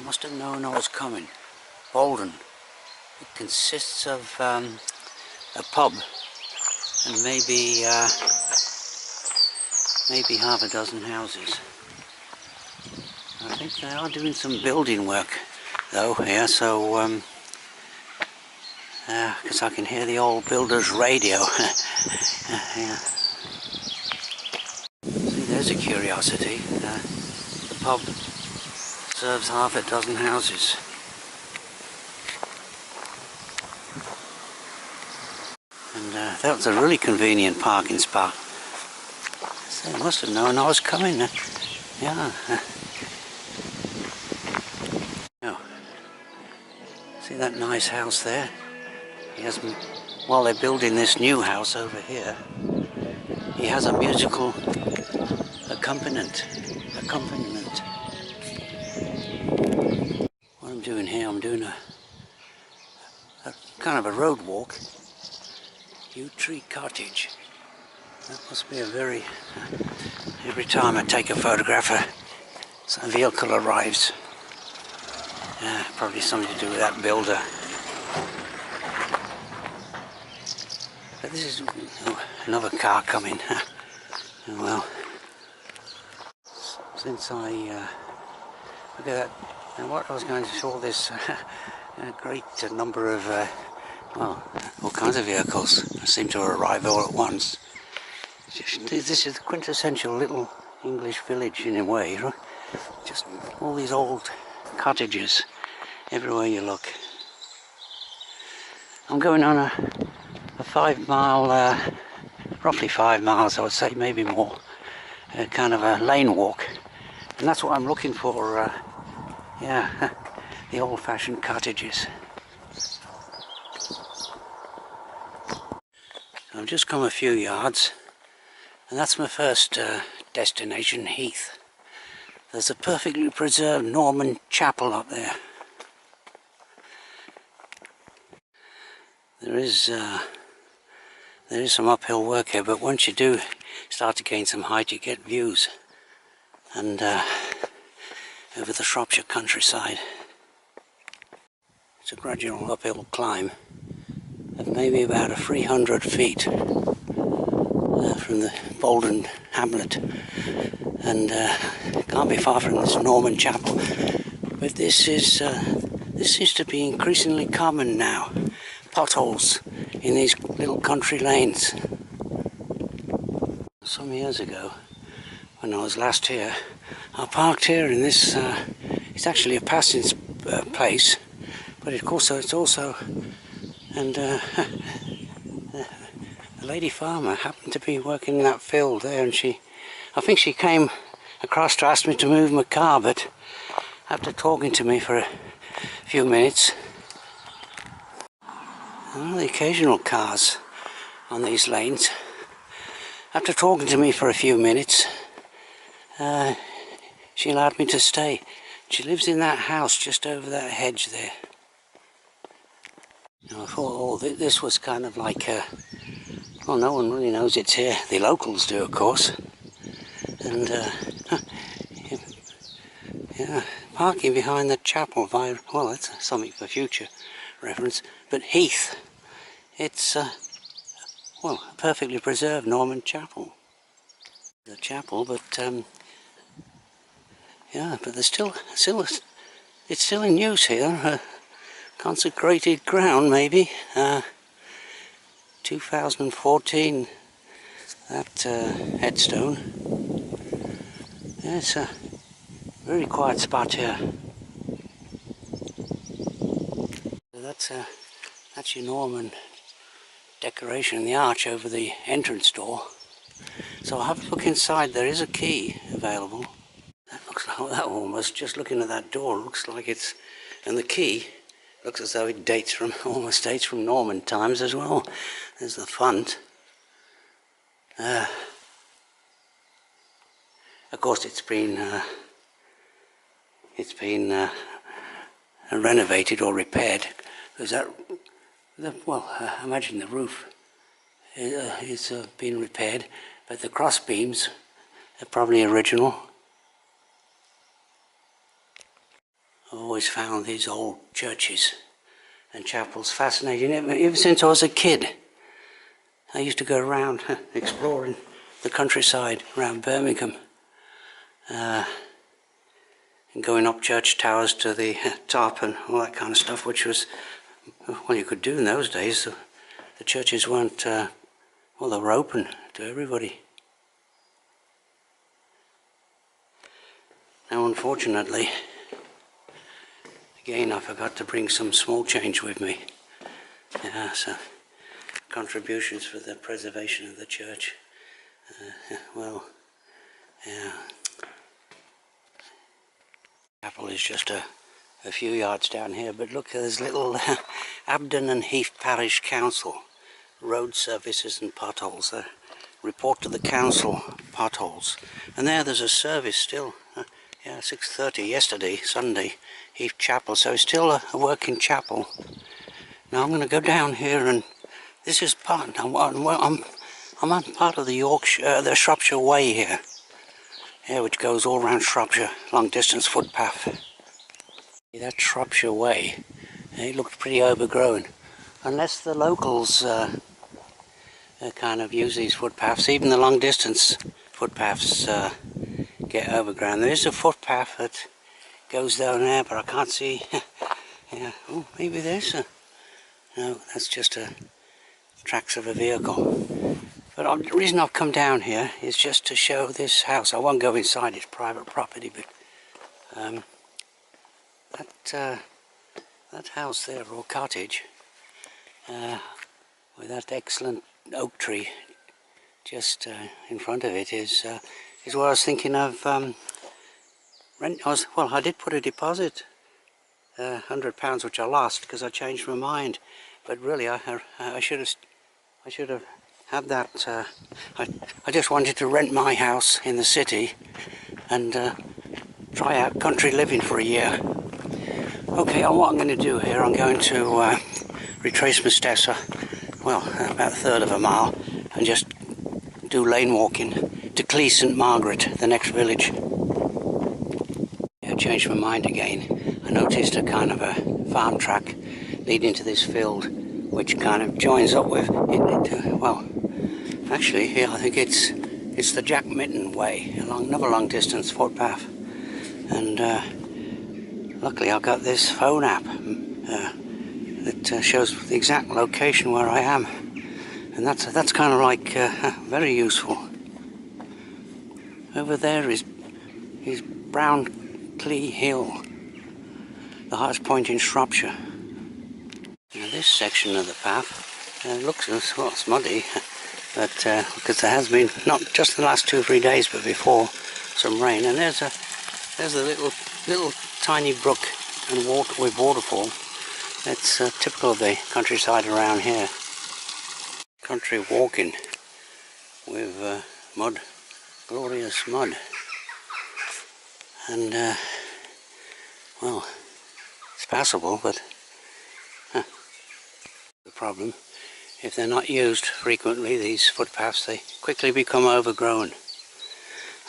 must have known I was coming. Bouldon. It consists of a pub and maybe half a dozen houses. I think they are doing some building work though here, so because I can hear the old builder's radio. Yeah. See, there's a curiosity. The pub serves half a dozen houses. And that was a really convenient parking spot. So they must have known I was coming. Yeah. Oh. See that nice house there? He has, while they're building this new house over here, he has a musical accompaniment. What I'm doing here, I'm doing a kind of a road walk. Yew Tree Cottage. That must be a very... every time I take a photograph, some vehicle arrives. Probably something to do with that builder. But this is another car coming. Oh well. Since I look at that, and what I was going to show this great number of well, all kinds of vehicles seem to arrive all at once. This is the quintessential little English village in a way, right? Just all these old cottages everywhere you look. I'm going on a 5 mile, roughly 5 miles I would say, maybe more, kind of a lane walk, and that's what I'm looking for. Yeah, the old-fashioned cottages. I've just come a few yards, and that's my first destination, Heath. There's a perfectly preserved Norman chapel up there. There is some uphill work here, but once you do start to gain some height, you get views, and over the Shropshire countryside. It's a gradual uphill climb of maybe about 300 feet from the Bouldon hamlet, and can't be far from this Norman chapel. But this seems to be increasingly common now. Potholes in these little country lanes. Some years ago, when I was last here, I parked here in this. It's actually a passing place, but of course it's also. And a lady farmer happened to be working in that field there, and I think she came across to ask me to move my car, but after talking to me for a few minutes, the occasional cars on these lanes, after talking to me for a few minutes, she allowed me to stay. She lives in that house just over that hedge there. Now, I thought, this was kind of like well, no one really knows it's here. The locals do, of course. And yeah, parking behind the chapel well, that's something for future reference. But Heath, it's well, a perfectly preserved Norman chapel. The chapel, but yeah, but there's still it's still in use here. Consecrated ground, maybe. 2014, that headstone. Yeah, it's a very quiet spot here. So that's your Norman decoration, the arch over the entrance door. So I'll have a look inside. There is a key available. That looks like that almost, just looking at that door, looks like it's, and the key looks as though it almost dates from Norman times as well. There's the font. Of course, it's been renovated or repaired, because well, I imagine the roof is been repaired, but the cross beams are probably original. I've always found these old churches and chapels fascinating. Ever since I was a kid, I used to go around exploring the countryside around Birmingham, and going up church towers to the top and all that kind of stuff, which was, well, you could do in those days. The churches weren't, well, they were open to everybody. Now, unfortunately, again, I forgot to bring some small change with me. So contributions for the preservation of the church. Well, yeah. Chapel is just a few yards down here, but look, there's little Abden and Heath Parish Council road services and potholes. Report to the council potholes, and there's a service still. Yeah, 6:30 yesterday, Sunday, Heath Chapel. So it's still a working chapel. Now I'm going to go down here, and this is part. I'm on part of the Shropshire Way here. Yeah, which goes all around Shropshire, long distance footpath. That Shropshire Way, it looks pretty overgrown, unless the locals kind of use these footpaths. Even the long distance footpaths get overgrown. There is a footpath that goes down there, but I can't see. Yeah, oh, maybe there's a. No, that's just tracks of a vehicle. But the reason I've come down here is just to show this house. I won't go inside, it's private property, but that house there, or cottage, with that excellent oak tree just in front of it, is what I was thinking of rent. I did put a deposit, £100, which I lost because I changed my mind. But really, I should have had that. I just wanted to rent my house in the city and try out country living for a year. Okay, what I'm going to do here, I'm going to retrace my steps, well, about a third of a mile, and just do lane walking to Clee St Margaret, the next village. I changed my mind again. I noticed a kind of a farm track leading to this field, which kind of joins up with it. Well, actually, here I think it's the Jack Mitten Way, along another long distance footpath. And luckily I've got this phone app that shows the exact location where I am, and that's kind of like very useful. Over there is Brown Clee Hill, the highest point in Shropshire. Now this section of the path looks, well, it's muddy, but because there has been, not just the last 2 or 3 days, but before, some rain. And there's a little tiny brook and with waterfall. It's typical of the countryside around here. Country walking with mud, glorious mud, and well, it's passable, but the problem, if they're not used frequently, these footpaths, they quickly become overgrown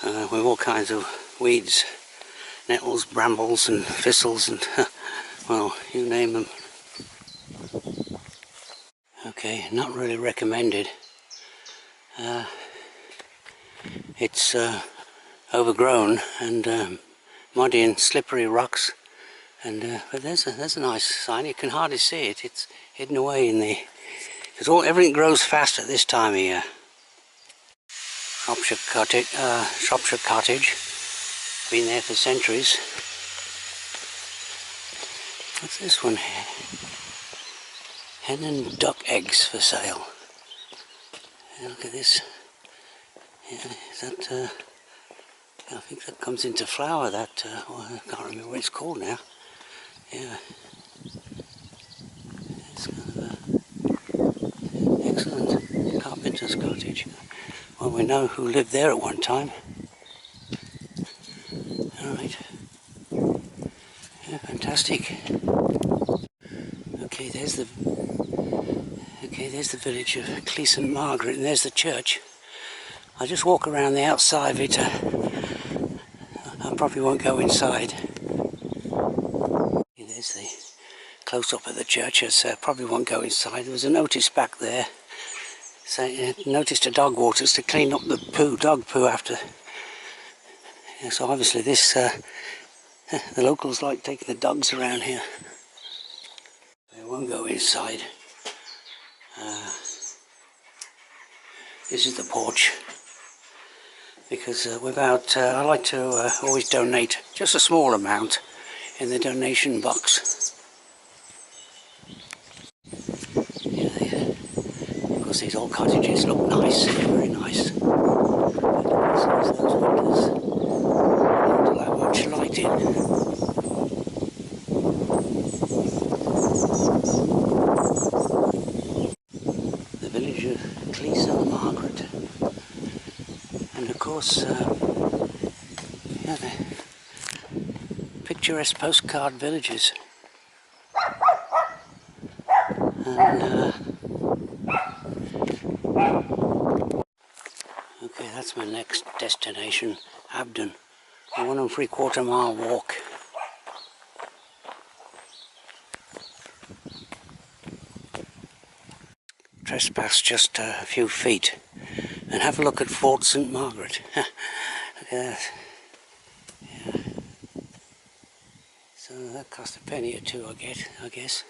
with all kinds of weeds, nettles, brambles and thistles, and well, you name them. Okay, not really recommended. It's overgrown and muddy and slippery rocks, and but there's a nice sign. You can hardly see it. It's hidden away in the, because everything grows fast at this time of year. Shropshire Cottage, been there for centuries. What's this one here? Hen and duck eggs for sale. Yeah, look at this. Yeah, is that? I think that comes into flower. That I can't remember what it's called now. Yeah, it's kind of excellent carpenter's cottage. Well, we know who lived there at one time. All right. Yeah, fantastic. Okay, there's the village of Clee St Margaret, and there's the church. I'll just walk around the outside of it. I probably won't go inside. There's the close-up of the church. I probably won't go inside. There was a notice back there saying, notice to dog waters to clean up the poo, dog poo after. Yeah, so obviously this, the locals like taking the dogs around here. I won't go inside. This is the porch. Because I like to always donate just a small amount in the donation box. Yeah, of course these old cottages look nice, very nice. But those windows don't allow much light in. The village of Cleeson Margaret. And of course, yeah, the picturesque postcard villages. And okay, that's my next destination, Abdon, a 1 3/4 mile walk. Trespass just a few feet and have a look at Fort St. Margaret. Look at that. Yeah. So that cost a penny or two, I guess.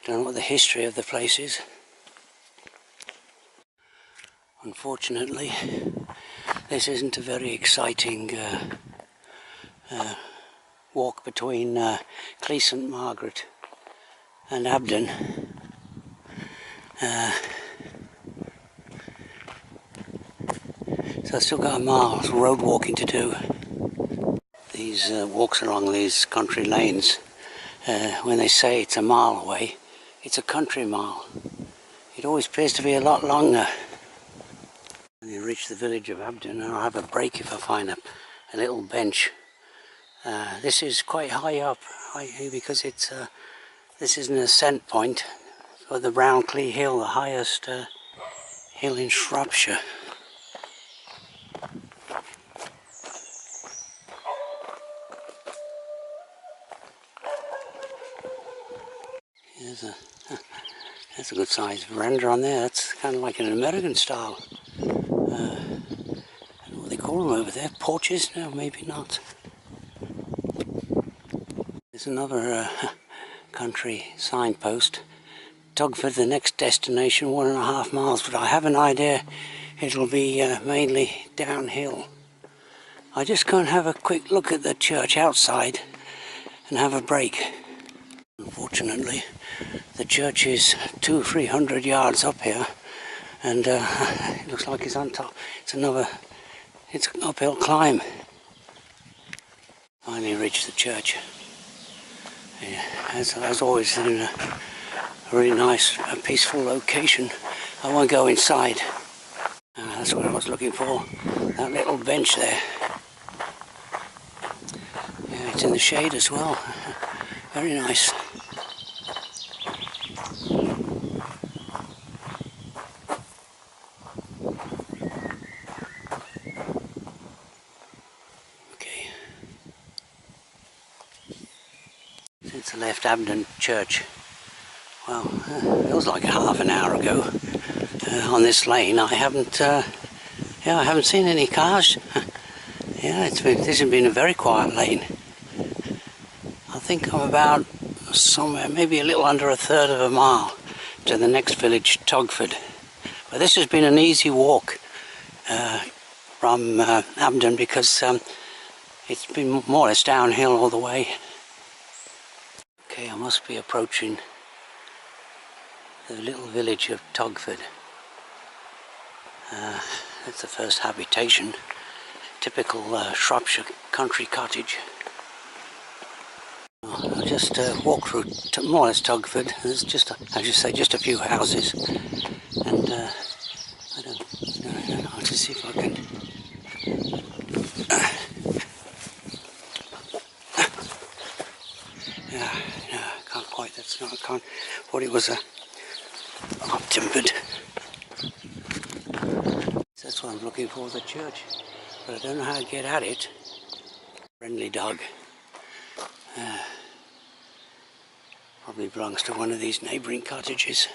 Don't know what the history of the place is. Unfortunately, this isn't a very exciting walk between St. Margaret and Abdon. So I've still got a mile of road walking to do. These walks along these country lanes, when they say it's a mile away, it's a country mile. It always appears to be a lot longer. When you reach the village of Abdon, I'll have a break if I find a little bench. This is quite high up, because it's this is an ascent point for the Brownclea Hill, the highest hill in Shropshire. That's a good sized veranda on there. That's kind of like an American style. I don't know what they call them over there. Porches? No, maybe not. There's another country signpost. Tugford, the next destination, 1.5 miles, but I have an idea it'll be mainly downhill. I just go and have a quick look at the church outside and have a break. Unfortunately, the church is 200-300 yards up here, and it looks like it's on top. It's an uphill climb. Finally reached the church. Yeah, as always, in a really nice, peaceful location. I won't go inside. That's what I was looking for. That little bench there. Yeah, it's in the shade as well. Very nice. Okay. Since I left Abdon Church, well, it was like half an hour ago. On this lane, I haven't seen any cars. Yeah, this has been a very quiet lane. I think I'm about somewhere, maybe a little under 1/3 of a mile to the next village, Tugford. But this has been an easy walk from Abdon, because it's been more or less downhill all the way. Okay, I must be approaching the little village of Tugford. That's the first habitation. Typical Shropshire country cottage. I'll just walk through more or less Tugford. There's just, as you say, just a few houses, and I don't know. I'll just see if I can. Yeah, I can't quite. That's not. I can't. Thought it was a up-timbered. That's what I'm looking for, the church, but I don't know how to get at it. Friendly dog. Probably belongs to one of these neighbouring cottages.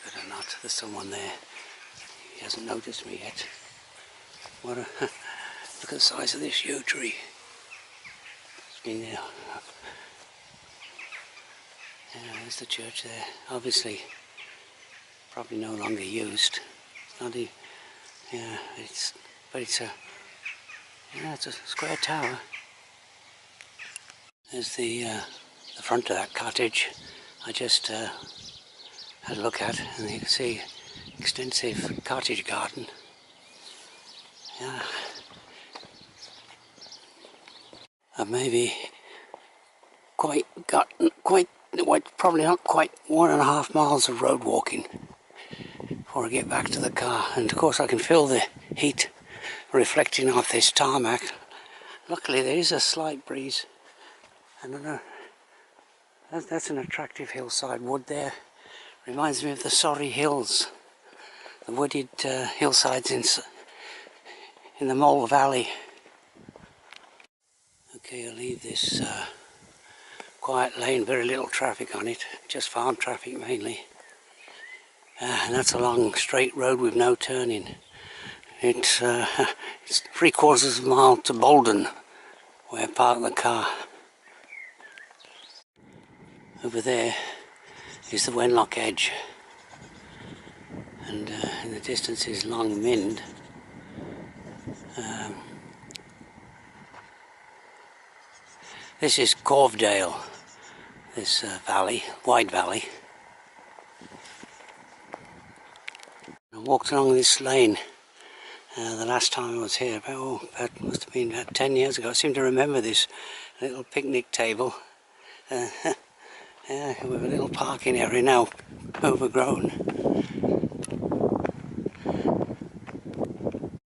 Better not, there's someone there. He hasn't noticed me yet. What a look at the size of this yew tree. It's been there. Yeah, there's the church there. Obviously, probably no longer used. It's not a, yeah, but it's a square tower. There's the front of that cottage. I just had a look at, and you can see extensive cottage garden. Yeah. I've maybe probably not quite 1.5 miles of road walking before I get back to the car. And of course I can feel the heat reflecting off this tarmac. Luckily there is a slight breeze. I don't know. That's an attractive hillside wood there. Reminds me of the Surrey Hills, the wooded hillsides in the Mole Valley. Okay, I'll leave this quiet lane, very little traffic on it, just farm traffic mainly. And that's a long straight road with no turning. It's 3/4 of a mile to Bouldon, where I parked the car. Over there is the Wenlock Edge, and in the distance is Long Mynd. This is Corvedale, this valley, wide valley. I walked along this lane the last time I was here, about must have been about 10 years ago. I seem to remember this little picnic table. Yeah, with a little parking area now overgrown.